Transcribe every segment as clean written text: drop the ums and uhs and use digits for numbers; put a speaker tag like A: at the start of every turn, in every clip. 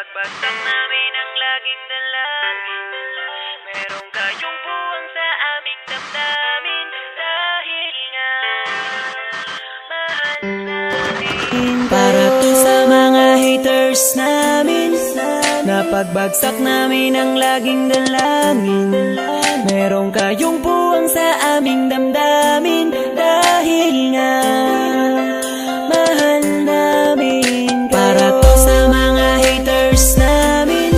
A: Napagbagsak namin ang laging dalangin. Merong kayong buwang sa aming damdamin. Dahil nga mahal namin.
B: Para to sa mga haters namin, napagbagsak namin ang laging dalangin. Merong kayong buwang sa aming damdamin. Dahil nga mahal namin. Para to sa mga haters namin,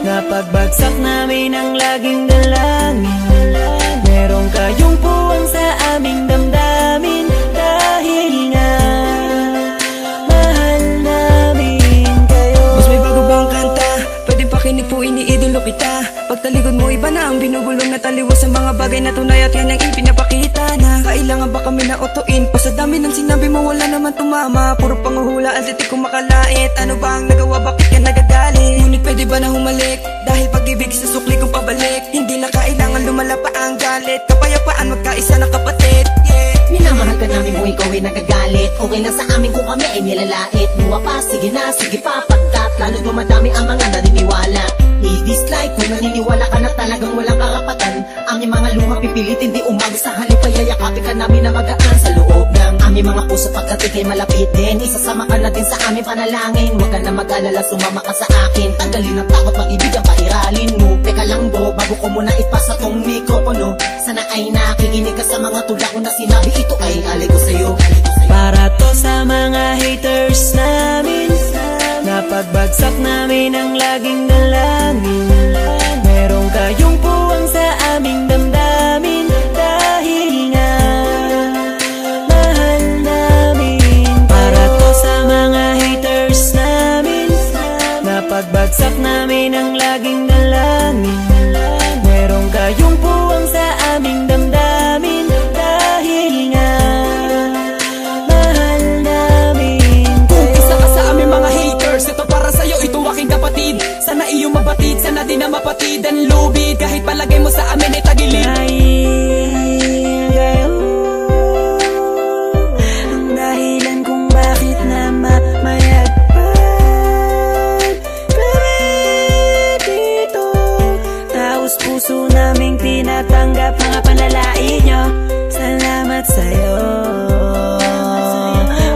B: napagbagsak namin ang laging dalangin. Merong kayong buwang sa aming damdamin. Dahil nga mahal namin kayo.
C: Mas may bago bang kanta? Pwede pakinig po, iniidolo kita. Pagtalikod mo iba na ang binubulong na taliwas sa mga bagay na tunay at yan ang ipinapakita na kailangan ba kami na otoin? Pa sa dami ng sinabi mo wala naman tumama. Puro panguhula at di ko makalait. Ano ba ang nagawa, bakit ka nagagalit? Ngunit pwede ba na humalik? Dahil pag-ibig sa sukli kong pabalik. Hindi na kailangan lumala pa ang galit. Kapayapaan magkaisa na kapatid, yeah.
D: Minamahal ka namin kung ikaw ay nagagalit. Okay lang sa amin kung kami ay nilalait. Luwa pa, sige na, sige pa, pagkat lalo dumadami ang mga naniniwala. I-dislike kung naniniwala ka na talagang walang karapatan. Aming mga luha pipilitin di umaga sa halip kaya yakapin ka namin na magaan sa loob ng aming mga puso pagkat ikay malapit din. Isasama ka na din sa aming panalangin. Huwag ka na mag-alala, sumama ka sa akin. Tanggalin ang takot, mag-ibig ang pairalin mo. Teka lang bro, bago ko muna ipasa tong mikropono. Sana ay nakikinig ka sa mga tula ko na sinabi. Ito ay alay ko sa'yo.
B: Para to sa mga haters namin, napagbagsak namin ang laging dalangin. Merong kayong puwang sa aming damdamin. Dahil nga mahal namin. Para to sa mga haters namin, napagbagsak namin ang laging dalangin. Merong kayong puwang sa aming damdamin. Dahil nga mahal namin
C: Kung isa ka sa aming mga haters, ito para sa'yo, ito aking kapatid. Sana iyong mabatid, sana din na mapatid ang lubid. Kahit palagay mo sa amin ay tagilid.
B: Dahil kayo ang dahilan kung bakit na mamayagpag kami dito. Taos puso naming tinatanggap mga panlalait nyo. Salamat sa'yo.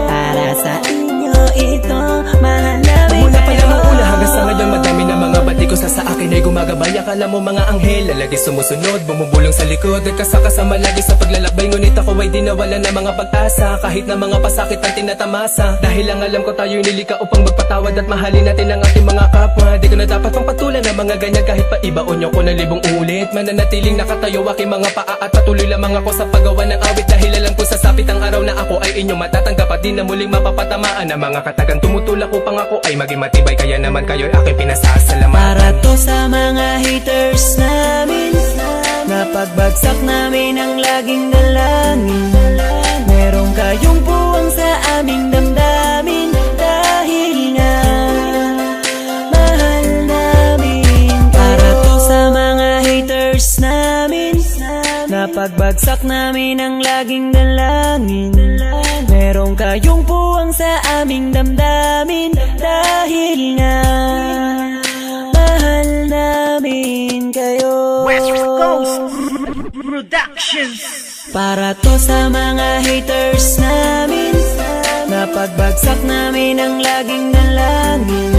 B: Para sa inyo ito, mahal namin
C: Mula pa
B: kayo.
C: lang una hanggang sa ngayon, madami na mga bati ko sa akin ay gumagabay. Akala mo mga anghel, lalagi sumusunod, bumubulong sa likod at kasakasama lagi sa paglalakbay. Ngunit ako ay di nawala ng mga pag-asa, kahit na mga pasakit ang tinatamasa. Dahil lang alam ko tayo'y nilika upang magpatawad at mahalin natin ang ating mga kapwa. Di ko na dapat pang patulan ng mga ganyan kahit pa ibaon nyo ko na libong ulit. Mananatiling nakatayo aking mga paa at patuloy lamang ako sa paggawa ng awit. Dahil alam ko sasapit ang araw na ako ay inyong matatanggap at di na muling mapapatamaan ang mga katagang tumutulak upang ako ay maging matibay. Kaya naman kayo'y aking pinasasalamatan.
B: Para to sa mga haters namin, napagbagsak namin ang laging dalangin. Merong kayong buwang sa aming damdamin. Dahil nga mahal namin. Para to sa mga haters namin, napagbagsak namin ang laging dalangin. Merong kayong buwang sa aming damdamin. Dahil nga mahal namin kayo.
A: West Coast Productions.
B: Para to sa mga haters namin, napagbagsak namin ang laging dalangin.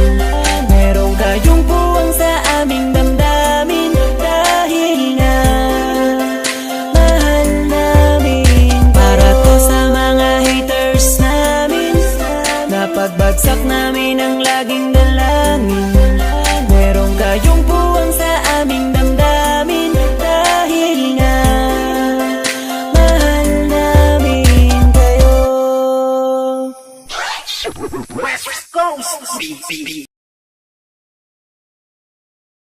B: Merong kayong buwang sa aming damdamin. Dahil nga mahal namin. Para to sa mga haters namin, napagbagsak namin ang laging dalangin. Merong kayong buwang sa aming damdamin. Dahil nga mahal namin kayo.
A: West Coast.